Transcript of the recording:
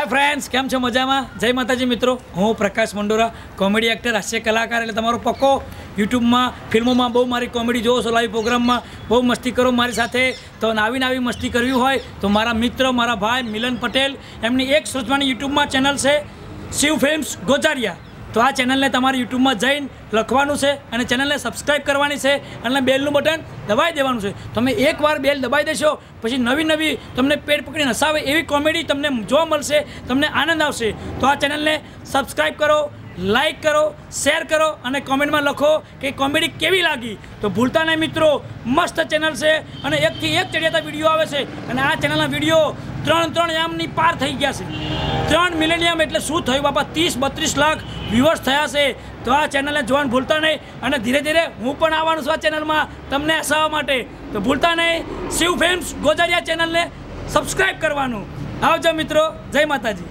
Hi friends came छो मजामां जय माताजी मित्रों हूँ प्रकाश मंडोरा कॉमेडी एक्टर हास्य कलाकार एटले तमारो पक्को यूट्यूब में फिल्मों में बहु मारी कॉमेडी जो छो लाइव प्रोग्राम में बहु मस्ती करो मारी साथे तो नवी नवी मस्ती करवी होय तो मारा मित्र मारा भाई मिलन पटेल एमनी एक सोचवानी यूट्यूब में चेनल से शिव फिल्म्स गोजारिया तो आ चेनल ने तमारे यूट्यूब में जईने लखवानुं छे अने चेनल ने सब्सक्राइब करवानी छे अने बेलनुं बटन दबाई देवानुं छे। तमे एक बार बेल दबाई देशो पछी नवी नवी तमने पेट पकड़ी हसावे एवी कॉमेडी तमने जोवा मळशे, तमने आनंद आवशे। तो आ चेनल ने सब्सक्राइब करो, लाइक करो, शेर करो और कॉमेंट में लखो कि कॉमेडी केवी लागी। तो भूलता नहीं मित्रों, मस्त चेनल से अने एक थी एक चढ़ियाता विडियो आवे छे अने आ चेनलना विडियो 3 यामनी पार थई गया छे। 3 मिलेनियम एटले शुं थयुं बापा, 30-32 लाख व्यूअर्स थया छे। तो आ चेनल ने जोवानुं भूलता नहीं अने धीरे धीरे हूँ पण आववानुं छुं आ चेनल में तमने हसाववा माटे। तो भूलता नहीं शिव फिल्म्स गोजारिया चेनल ने सब्सक्राइब करवानुं। आवजो मित्रों, जय माताजी।